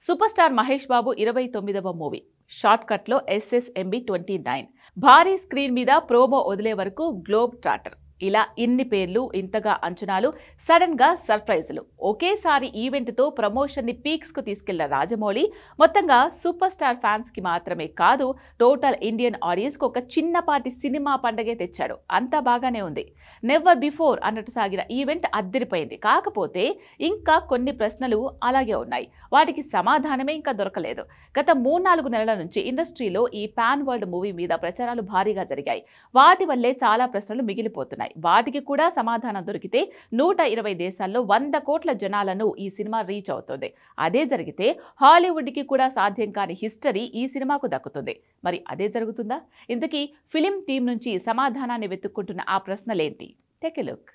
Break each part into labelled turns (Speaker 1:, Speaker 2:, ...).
Speaker 1: Super star Mahesh Babu 29వ movie short cut లో SSMB 29 భారీ స్క్రీన్ మీద ప్రోమో వదిలే వరకు గ్లోబ్ ట్రాటర్ ఇలా ఇన్ని పేర్లు ఇంతగా అంచనాలు సడన్ గా సర్ప్రైజులు ఒకేసారి ఈవెంట్ తో ప్రమోషన్ ని పీక్స్ కు తీసుకెళ్లిన రాజమౌళి మొత్తంగా సూపర్ స్టార్ ఫ్యాన్స్ కి మాత్రమే కాదు టోటల్ ఇండియన్ ఆడియన్స్ కు ఒక చిన్నపాటి సినిమా పండగే తెచ్చాడు. అంతా బాగానే ఉంది. నెవర్ బిఫోర్ అన్నట్టు సాగిన ఈవెంట్ అద్దరిపోయింది. కాకపోతే ఇంకా కొన్ని ప్రశ్నలు అలాగే ఉన్నాయి. వాటికి సమాధానమే ఇంకా దొరకలేదు. గత 3-4 నెలల నుంచి ఇండస్ట్రీలో ఈ పాన్ వరల్డ్ మూవీ మీద ప్రచారాలు భారీగా జరిగాయి. వాటి వల్లే చాలా ప్రశ్నలు మిగిలిపోతున్నాయి. వాటికి కూడా సమాధానం దొరికితే 120 దేశాల్లో 100 కోట్ల జనాలను ఈ సినిమా రీచ్ అవుతుంది. అదే జరిగితే హాలీవుడ్ కి కూడా సాధ్యం కాని హిస్టరీ ఈ సినిమాకు దక్కుతుంది. మరి అదే జరుగుతుందా? ఇంతకీ ఫిలిం టీం నుంచి సమాధానాన్ని వెతుక్కుంటున్న ఆ ప్రశ్నలేంటి? Take a look.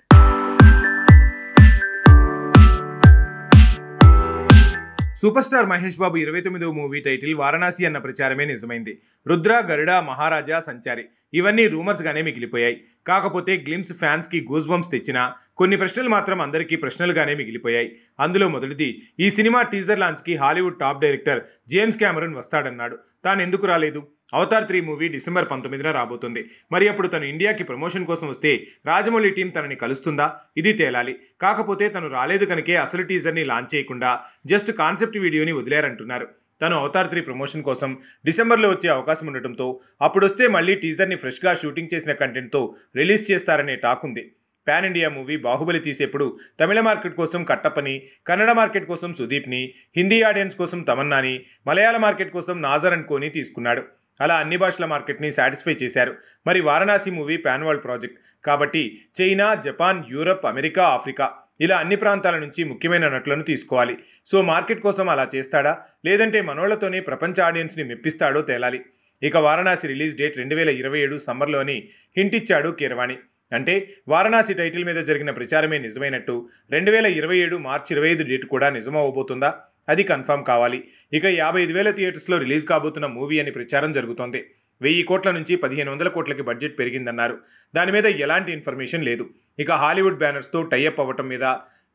Speaker 2: Super star Mahesh Babu 29వ మూవీ టైటిల్ వారణాసి అన్న ప్రచారమే నిజమైంది. రుద్ర, గరుడ, మహారాజా, సంచారి ఇవన్నీ రూమర్స్గానే మిగిలిపోయాయి. కాకపోతే గ్లిమ్స్ ఫ్యాన్స్కి గూస్ బంప్స్ తెచ్చినా కొన్ని ప్రశ్నలు మాత్రం అందరికీ ప్రశ్నలుగానే మిగిలిపోయాయి. అందులో మొదటిది, ఈ సినిమా టీజర్ లాంచ్కి Hollywood top director James Cameron వస్తాడన్నాడు. తాను ఎందుకు రాలేదు? అవతార్ 3 మూవీ డిసెంబర్ 19న రాబోతుంది. మరి అప్పుడు తను ఇండియాకి ప్రమోషన్ కోసం వస్తే రాజమౌళి టీం తనని కలుస్తుందా? ఇది తేలాలి. కాకపోతే తను రాలేదు కనుకే అసలు టీజర్ని లాంచ్ చేయకుండా జస్ట్ కాన్సెప్ట్ వీడియోని వదిలేరంటున్నారు. తను అవతార్ 3 ప్రమోషన్ కోసం డిసెంబర్లో వచ్చే అవకాశం ఉండటంతో అప్పుడొస్తే మళ్ళీ టీజర్ని ఫ్రెష్గా షూటింగ్ చేసిన కంటెంట్తో రిలీజ్ చేస్తారనే టాక్ ఉంది. పాన్ ఇండియా మూవీ బాహుబలి తీసేప్పుడు తమిళ మార్కెట్ కోసం కట్టప్పని, కన్నడ మార్కెట్ కోసం సుదీప్ని, హిందీ ఆడియన్స్ కోసం తమన్నాని, మలయాళ మార్కెట్ కోసం నాజర్ అండ్ కోని తీసుకున్నాడు. అలా అన్ని భాషల మార్కెట్ని సాటిస్ఫై చేశారు. మరి Varanasi movie pan world project కాబట్టి China, Japan, Europe, America, Africa ఇలా అన్ని ప్రాంతాల నుంచి ముఖ్యమైన నటులను తీసుకోవాలి. సో మార్కెట్ కోసం అలా చేస్తాడా, లేదంటే మనోళ్లతోనే ప్రపంచ ఆడియన్స్ని మెప్పిస్తాడో తేలాలి. ఇక వారణాసి రిలీజ్ డేట్ 2027 సమ్మర్లోని హింట్ ఇచ్చాడు కీరవాణి. అంటే వారణాసి టైటిల్ మీద జరిగిన ప్రచారమే నిజమైనట్టు 2027 మార్చి 25 డేట్ కూడా నిజమవబోతుందా? అది కన్ఫర్మ్ కావాలి. ఇక 55,000 థియేటర్స్లో రిలీజ్ కాబోతున్న మూవీ అని ప్రచారం జరుగుతోంది. 1000 కోట్ల నుంచి 1500 కోట్లకి బడ్జెట్ పెరిగిందన్నారు. దాని మీద ఎలాంటి ఇన్ఫర్మేషన్ లేదు. ఇక హాలీవుడ్ బ్యానర్స్తో టైఅప్ అవ్వటం మీద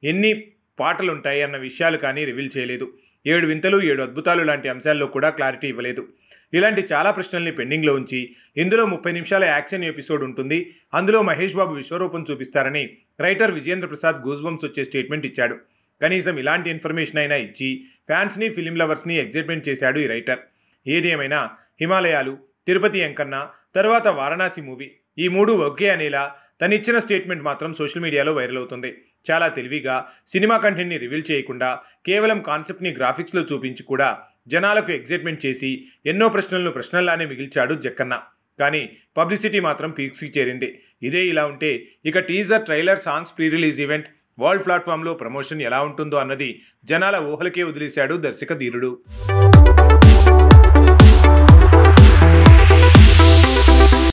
Speaker 2: ఎన్ని పాటలుంటాయి అన్న విషయాలు కానీ రివీల్ చేయలేదు. 7 వింతలు 7 అద్భుతాలు లాంటి అంశాల్లో కూడా క్లారిటీ ఇవ్వలేదు. ఇలాంటి చాలా ప్రశ్నల్ని పెండింగ్లో ఉంచి ఇందులో 30 నిమిషాల యాక్షన్ ఎపిసోడ్ ఉంటుంది. అందులో మహేష్ బాబు విశ్వరూపం చూపిస్తారని writer Vijayendra Prasad goose bumps వచ్చే స్టేట్మెంట్ ఇచ్చాడు. కనీసం ఇలాంటి ఇన్ఫర్మేషన్ అయినా ఇచ్చి ఫ్యాన్స్ని, ఫిలిం లవర్స్ని ఎగ్జైట్మెంట్ చేశాడు ఈ రైటర్. ఏది ఏమైనా హిమాలయాలు, తిరుపతి ఎంకన్న, తర్వాత వారణాసి మూవీ ఈ 3 ఒకే అనేలా తనిచ్చిన స్టేట్మెంట్ మాత్రం సోషల్ మీడియాలో వైరల్ అవుతుంది. చాలా తెలివిగా సినిమా కంటెంట్ని రివీల్ చేయకుండా కేవలం కాన్సెప్ట్ని గ్రాఫిక్స్లో చూపించి కూడా జనాలకు ఎగ్జైట్మెంట్ చేసి ఎన్నో ప్రశ్నలను ప్రశ్నల్లానే మిగిల్చాడు జక్కన్న. కానీ పబ్లిసిటీ మాత్రం పీక్స్కి చేరింది. ఇదే ఇలా ఉంటే ఇక teaser, trailer, songs, pre release event, world ప్లాట్ఫామ్లో ప్రమోషన్ ఎలా ఉంటుందో అన్నది జనాల ఊహలకే వదిలేశాడు దర్శక ధీరుడు.